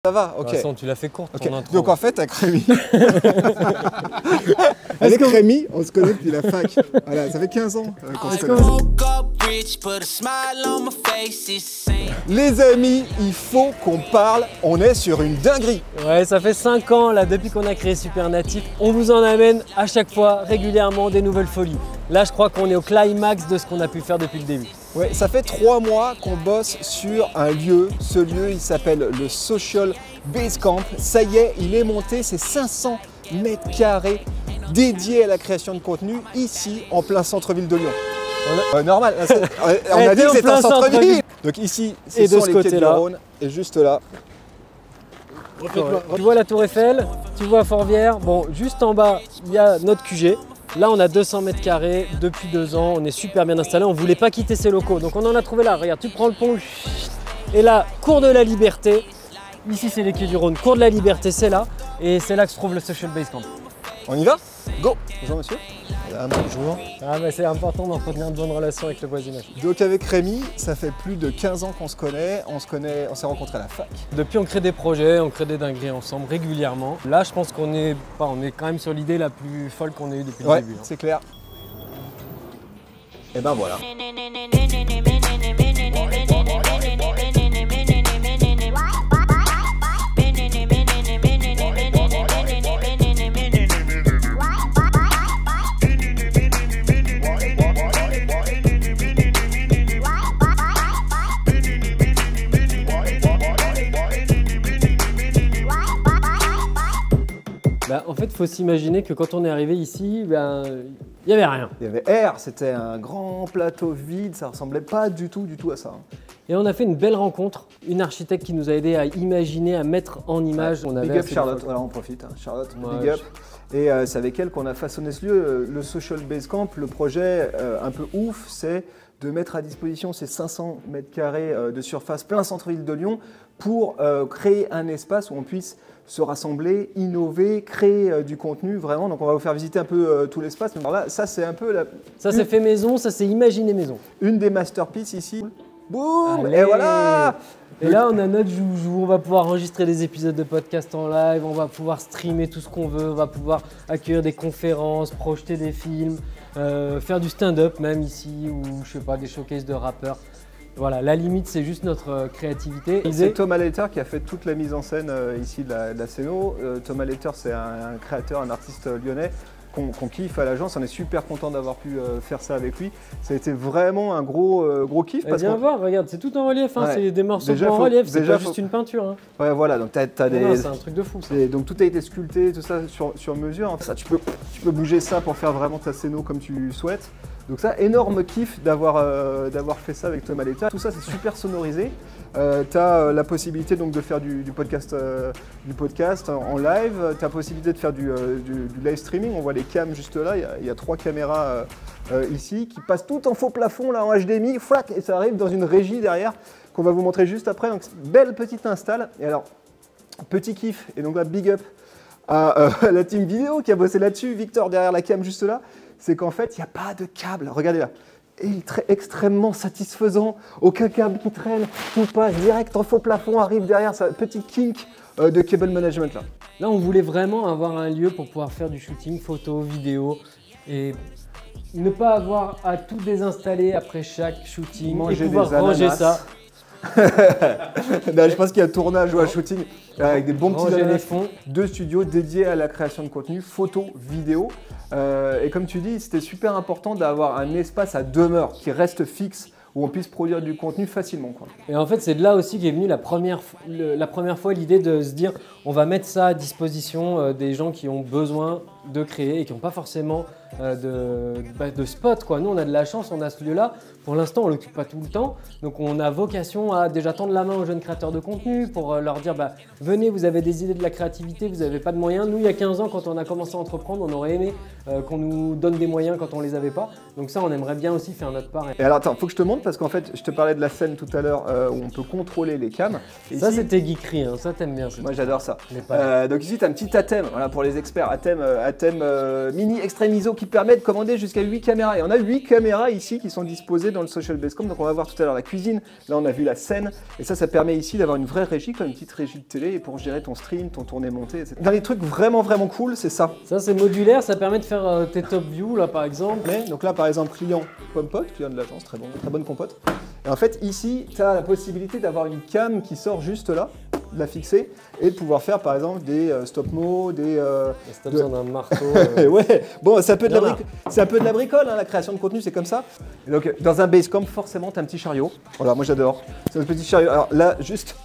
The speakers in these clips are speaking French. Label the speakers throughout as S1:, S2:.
S1: Ça va, ok.
S2: De toute façon, tu l'as fait courte ton intro.
S1: Donc en fait, avec Rémi, avec Rémi, on se connaît depuis la fac. Voilà, ça fait 15 ans qu'on se connaît. Les amis, il faut qu'on parle, on est sur une dinguerie.
S2: Ouais, ça fait 5 ans là, depuis qu'on a créé Supernatif. On vous en amène à chaque fois, régulièrement, des nouvelles folies. Là, je crois qu'on est au climax de ce qu'on a pu faire depuis le début.
S1: Ouais, ça fait 3 mois qu'on bosse sur un lieu. Ce lieu, il s'appelle le Social Base Camp. Ça y est, il est monté, c'est 500 mètres carrés dédiés à la création de contenu ici, en plein centre-ville de Lyon. Normal, on a dit que c'était un centre-ville. Donc ici, c'est les quais du Rhône et juste là.
S2: Tu vois la Tour Eiffel, tu vois Fourvière. Bon, juste en bas, il y a notre QG. Là, on a 200 mètres carrés depuis 2 ans. On est super bien installé. On ne voulait pas quitter ces locaux. Donc, on en a trouvé là. Regarde, tu prends le pont. Et là, cours de la Liberté. Ici, c'est les quais du Rhône. Cours de la Liberté, c'est là. Et c'est là que se trouve le Social Base Camp.
S1: On y va? Go! Bonjour monsieur.
S2: Bonjour. Ah, mais c'est important d'entretenir de bonnes relations avec le voisinage.
S1: Donc avec Rémi, ça fait plus de 15 ans qu'on se connaît. On s'est rencontrés à la fac.
S2: Depuis, on crée des projets, on crée des dingueries ensemble régulièrement. Là, je pense qu'on est quand même sur l'idée la plus folle qu'on ait eue depuis le début.
S1: C'est clair. Et ben voilà.
S2: En fait, il faut s'imaginer que quand on est arrivé ici, il n'y avait rien.
S1: Il y avait air, c'était un grand plateau vide, ça ressemblait pas du tout à ça.
S2: Et on a fait une belle rencontre, une architecte qui nous a aidé à imaginer, à mettre en image.
S1: Ouais, big up Charlotte, voilà on profite. Charlotte, big up. Et c'est avec elle qu'on a façonné ce lieu, le Social Base Camp. Le projet un peu ouf, c'est de mettre à disposition ces 500 mètres carrés de surface plein centre-ville de Lyon pour créer un espace où on puisse se rassembler, innover, créer du contenu, vraiment. Donc on va vous faire visiter un peu tout l'espace. Alors là, ça c'est un peu la...
S2: Ça c'est fait maison, ça c'est imaginé maison.
S1: Une des masterpieces ici. Boum! Et voilà!
S2: Et là on a notre joujou, on va pouvoir enregistrer des épisodes de podcast en live, on va pouvoir streamer tout ce qu'on veut, on va pouvoir accueillir des conférences, projeter des films, faire du stand-up même ici, ou je sais pas, des showcases de rappeurs. Voilà, la limite c'est juste notre créativité.
S1: C'est Thomas Letter qui a fait toute la mise en scène ici de la Céno. Thomas Letter c'est un créateur, un artiste lyonnais qu'on kiffe à l'agence. On est super content d'avoir pu faire ça avec lui. Ça a été vraiment un gros kiff.
S2: Viens voir, regarde, c'est tout en relief, hein, c'est des morceaux en relief, c'est pas juste une peinture. Hein.
S1: Ouais, voilà, donc t'as des...
S2: c'est un truc de fou ça.
S1: Donc tout a été sculpté, tout ça sur mesure. Ça, tu peux bouger ça pour faire vraiment ta Céno comme tu souhaites. Donc ça, énorme kiff d'avoir fait ça avec Thomas Letter. Tout ça, c'est super sonorisé. Tu as la possibilité donc, de faire du podcast en live. Tu as la possibilité de faire du live streaming. On voit les cams juste là. Il y a 3 caméras ici qui passent tout en faux plafond là, en HDMI. Flac, et ça arrive dans une régie derrière qu'on va vous montrer juste après. Donc belle petite install. Et alors, petit kiff. Et donc là, big up à la team vidéo qui a bossé là-dessus. Victor derrière la cam juste là. C'est qu'en fait, il n'y a pas de câble. Regardez là. Et il est extrêmement satisfaisant. Aucun câble qui traîne. Tout passe direct en faux plafond, arrive derrière. Ça, petit kink de cable management là.
S2: Là, on voulait vraiment avoir un lieu pour pouvoir faire du shooting, photo, vidéo et ne pas avoir à tout désinstaller après chaque shooting.
S1: Manger
S2: et pouvoir ranger ça.
S1: Là, je pense qu'il y a un tournage ou un shooting avec des bons petits
S2: ananas.
S1: 2 studios dédiés à la création de contenu, photo, vidéo. Et comme tu dis, c'était super important d'avoir un espace à demeure qui reste fixe où on puisse produire du contenu facilement, quoi.
S2: Et en fait, c'est de là aussi qu'est venue la première fois l'idée de se dire on va mettre ça à disposition des gens qui ont besoin de créer et qui n'ont pas forcément de spot, quoi. Nous, on a de la chance, on a ce lieu-là. Pour l'instant, on ne l'occupe pas tout le temps. Donc, on a vocation à déjà tendre la main aux jeunes créateurs de contenu pour leur dire venez, vous avez des idées de la créativité, vous n'avez pas de moyens. Nous, il y a 15 ans, quand on a commencé à entreprendre, on aurait aimé qu'on nous donne des moyens quand on ne les avait pas. Donc ça, on aimerait bien aussi faire notre part.
S1: Et alors, attends, faut que je te montre parce qu'en fait, je te parlais de la scène tout à l'heure où on peut contrôler les cams.
S2: Et ça, c'était geekerie, hein. Ça, t'aimes bien.
S1: Moi, j'adore ça.
S2: Donc
S1: ici, tu as un petit ATEM, voilà, pour les experts. ATEM thème mini extreme ISO qui permet de commander jusqu'à 8 caméras. Et on a 8 caméras ici qui sont disposées dans le Social Basecamp. Donc on va voir tout à l'heure la cuisine, là on a vu la scène. Et ça permet ici d'avoir une vraie régie, comme une petite régie de télé pour gérer ton stream, ton tourné-monté, etc. Dans les trucs vraiment cool, c'est ça.
S2: Ça c'est modulaire, ça permet de faire tes top views là par exemple.
S1: Donc là par exemple client Pompote, client de l'agence, très bonne compote. Et en fait ici tu as la possibilité d'avoir une cam qui sort juste là, de la fixer et de pouvoir faire par exemple des stop-mo, des...
S2: Si t'as besoin d'un marteau...
S1: ouais, bon c'est un peu de la bricole, hein, la création de contenu c'est comme ça. Et donc dans un Basecamp forcément tu as un petit chariot, voilà moi j'adore, c'est un petit chariot. Alors là juste...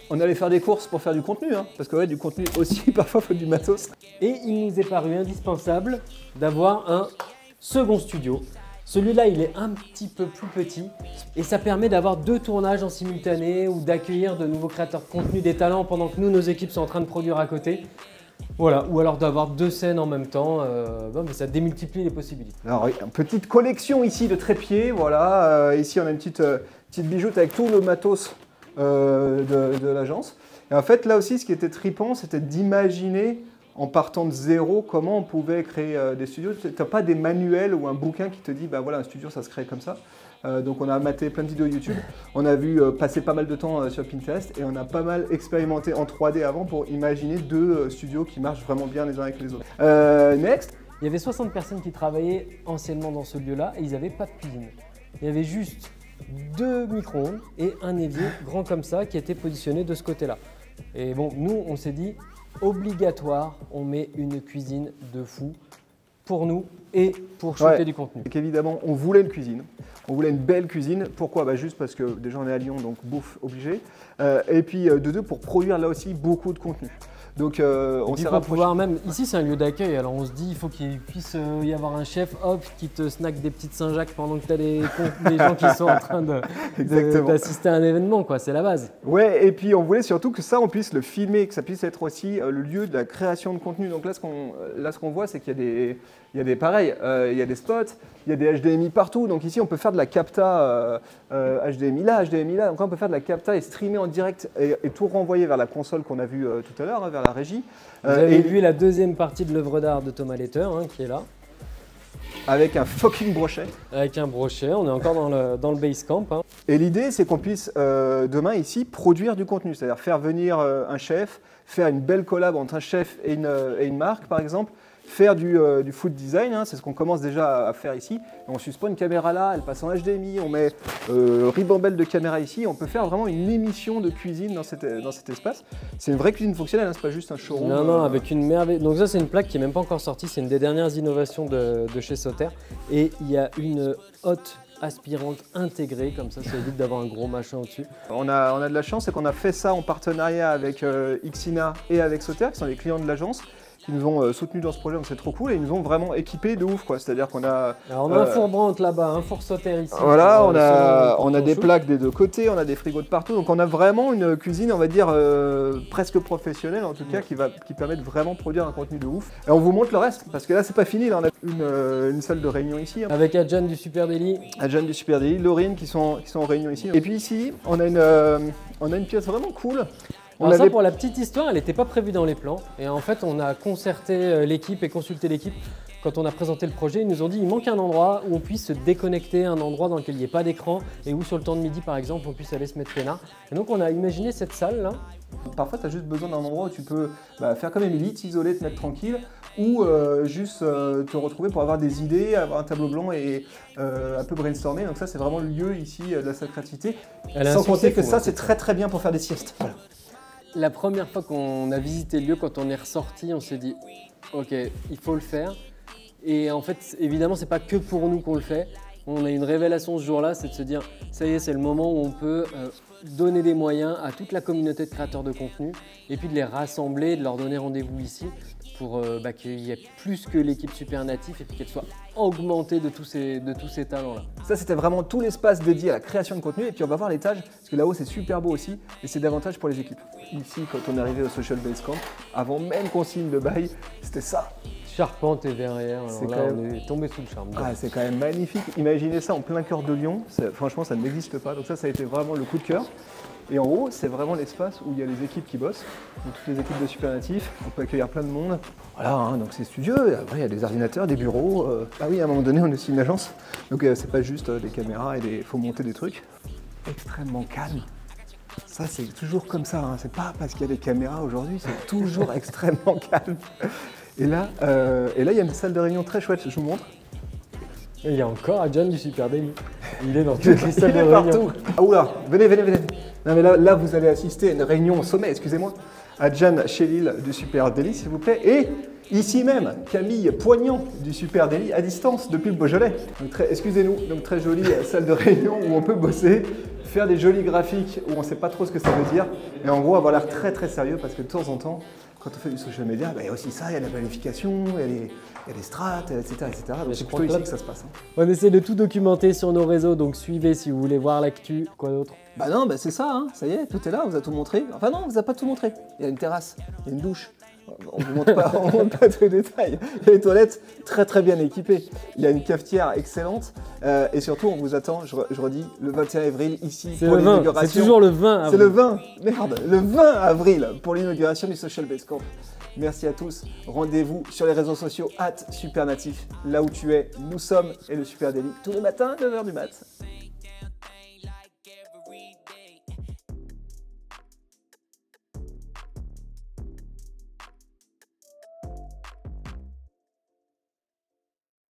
S1: On allait faire des courses pour faire du contenu, hein, parce que ouais, du contenu aussi, parfois, il faut du matos.
S2: Et il nous est paru indispensable d'avoir un second studio. Celui-là, il est un petit peu plus petit et ça permet d'avoir 2 tournages en simultané ou d'accueillir de nouveaux créateurs de contenu, des talents pendant que nous, nos équipes sont en train de produire à côté. Voilà, ou alors d'avoir 2 scènes en même temps, mais ça démultiplie les possibilités.
S1: Alors, une petite collection ici de trépieds, voilà. Ici, on a une petite bijoute avec tout le matos de l'agence. Et en fait, là aussi, ce qui était trippant, c'était d'imaginer, en partant de zéro, comment on pouvait créer des studios. Tu n'as pas des manuels ou un bouquin qui te dit, bah voilà, un studio, ça se crée comme ça. Donc on a maté plein de vidéos YouTube, on a vu passer pas mal de temps sur Pinterest et on a pas mal expérimenté en 3D avant pour imaginer 2 studios qui marchent vraiment bien les uns avec les autres. Next.
S2: Il y avait 60 personnes qui travaillaient anciennement dans ce lieu-là et ils n'avaient pas de cuisine. Il y avait juste 2 micro-ondes et un évier grand comme ça qui était positionné de ce côté-là. Et bon, nous, on s'est dit, obligatoire, on met une cuisine de fou pour nous et pour shooter du contenu.
S1: Et qu'évidemment, on voulait une cuisine. On voulait une belle cuisine. Pourquoi? Bah juste parce que déjà on est à Lyon, donc bouffe obligé. Et puis de 2, pour produire là aussi beaucoup de contenu. Donc on s'est rapproché.
S2: Même ici c'est un lieu d'accueil, alors on se dit il faut qu'il puisse y avoir un chef hop qui te snack des petites Saint-Jacques pendant que tu as des gens qui sont en train d'assister à un événement, quoi, c'est la base.
S1: Ouais, et puis on voulait surtout que ça on puisse le filmer, que ça puisse être aussi le lieu de la création de contenu. Donc là ce qu'on voit c'est qu'il y a des pareils, il y a des spots, il y a des HDMI partout. Donc ici on peut faire de la capta HDMI là, HDMI là. Donc là, on peut faire de la capta et streamer en direct et tout renvoyer vers la console qu'on a vue tout à l'heure, hein, vers la régie.
S2: Vous avez vu la deuxième partie de l'œuvre d'art de Thomas Letter, hein, qui est là.
S1: Avec un fucking brochet.
S2: Avec un brochet, on est encore dans le Basecamp. Hein.
S1: Et l'idée, c'est qu'on puisse demain ici produire du contenu, c'est-à-dire faire venir un chef, faire une belle collab entre un chef et une marque par exemple, faire du food design, hein, c'est ce qu'on commence déjà à faire ici. Et on suspend une caméra là, elle passe en HDMI, on met ribambelle de caméra ici, on peut faire vraiment une émission de cuisine dans cet espace. C'est une vraie cuisine fonctionnelle, hein, c'est pas juste un showroom.
S2: Non, avec une merveille. Donc ça c'est une plaque qui n'est même pas encore sortie, c'est une des dernières innovations de chez Sauter. Et il y a une hotte aspirante intégrée, comme ça évite d'avoir un gros machin au-dessus.
S1: On a de la chance, c'est qu'on a fait ça en partenariat avec Xina et avec Sauter, qui sont les clients de l'agence, qui nous ont soutenus dans ce projet, donc c'est trop cool, et ils nous ont vraiment équipés de ouf, quoi. C'est-à-dire qu'on a...
S2: Alors on a un four Brandt là-bas, un four Sauter ici.
S1: Voilà, on a des plaques des 2 côtés, on a des frigos de partout, donc on a vraiment une cuisine, on va dire, presque professionnelle en tout cas, qui permet de vraiment produire un contenu de ouf. Et on vous montre le reste, parce que là c'est pas fini, là on a une salle de réunion ici. Hein.
S2: Avec Adjan du Super Daily.
S1: Adjan du Super Daily, Laurine qui sont en réunion ici. Et puis ici, on a une pièce vraiment cool.
S2: Alors ça, pour la petite histoire, elle n'était pas prévue dans les plans. Et en fait, on a concerté l'équipe et consulté l'équipe. Quand on a présenté le projet, ils nous ont dit qu'il manque un endroit où on puisse se déconnecter, un endroit dans lequel il n'y ait pas d'écran et où sur le temps de midi, par exemple, on puisse aller se mettre peinard. Et donc, on a imaginé cette salle-là.
S1: Parfois, tu as juste besoin d'un endroit où tu peux faire comme Émilie, t'isoler, te mettre tranquille, ou juste te retrouver pour avoir des idées, avoir un tableau blanc et un peu brainstormer. Donc ça, c'est vraiment le lieu ici de la sacralité. Sans compter que ça, c'est très bien pour faire des siestes. Voilà.
S2: La première fois qu'on a visité le lieu, quand on est ressorti, on s'est dit ok, il faut le faire. Et en fait, évidemment, c'est pas que pour nous qu'on le fait. On a une révélation ce jour-là, c'est de se dire ça y est, c'est le moment où on peut donner des moyens à toute la communauté de créateurs de contenu et puis de les rassembler, de leur donner rendez-vous ici pour qu'il y ait plus que l'équipe Super Natif et puis qu'elle soit augmentée de tous ces talents-là.
S1: Ça, c'était vraiment tout l'espace dédié à la création de contenu. Et puis on va voir l'étage, parce que là-haut, c'est super beau aussi. Et c'est davantage pour les équipes. Ici, quand on est arrivé au Social Basecamp, avant même qu'on signe le bail, c'était ça.
S2: Charpente et verrière, on est tombé sous le charme.
S1: Ah, c'est quand même magnifique. Imaginez ça en plein cœur de Lyon. Franchement, ça n'existe pas. Donc ça a été vraiment le coup de cœur. Et en haut, c'est vraiment l'espace où il y a les équipes qui bossent, donc toutes les équipes de Supernatif. On peut accueillir plein de monde. Voilà, hein, donc c'est studieux. Et après, il y a des ordinateurs, des bureaux. Ah oui, à un moment donné, on est aussi une agence. Donc c'est pas juste des caméras et il faut monter des trucs. Extrêmement calme. Ça, c'est toujours comme ça. Hein. C'est pas parce qu'il y a des caméras aujourd'hui, c'est toujours extrêmement calme. Et là, il y a une salle de réunion très chouette. Je vous montre.
S2: Il y a encore Adjan du Super Daily. Il est dans toutes les salles de
S1: Il est
S2: réunion.
S1: partout. Ah oula, venez. Non mais là, vous allez assister à une réunion au sommet, excusez-moi. Adjan Chélil du Super Daily, s'il vous plaît. Et ici même, Camille Poignant du Super Daily à distance depuis le Beaujolais. Excusez-nous, donc très jolie salle de réunion où on peut bosser, faire des jolis graphiques où on ne sait pas trop ce que ça veut dire. Et en gros, avoir l'air très très sérieux parce que de temps en temps, quand on fait du social media, il y a aussi ça, il y a la planification, il y a les strats, etc. Donc c'est plutôt ici que ça se passe. Hein.
S2: On essaie de tout documenter sur nos réseaux, donc suivez si vous voulez voir l'actu. Quoi d'autre?
S1: Bah non, c'est ça, hein. Ça y est, tout est là, on vous a tout montré. Enfin non, on vous a pas tout montré. Il y a une terrasse, il y a une douche. On ne vous montre pas, tous les détails. Il y a les toilettes très très bien équipées. Il y a une cafetière excellente. Et surtout, on vous attend, je redis, le 21 avril ici pour l'inauguration.
S2: C'est toujours le 20 avril.
S1: C'est le 20, merde, le 20 avril pour l'inauguration du Social Base Camp. Merci à tous. Rendez-vous sur les réseaux sociaux @supernatif. Là où tu es, nous sommes et le Super Daily tous les matins, 9h du mat.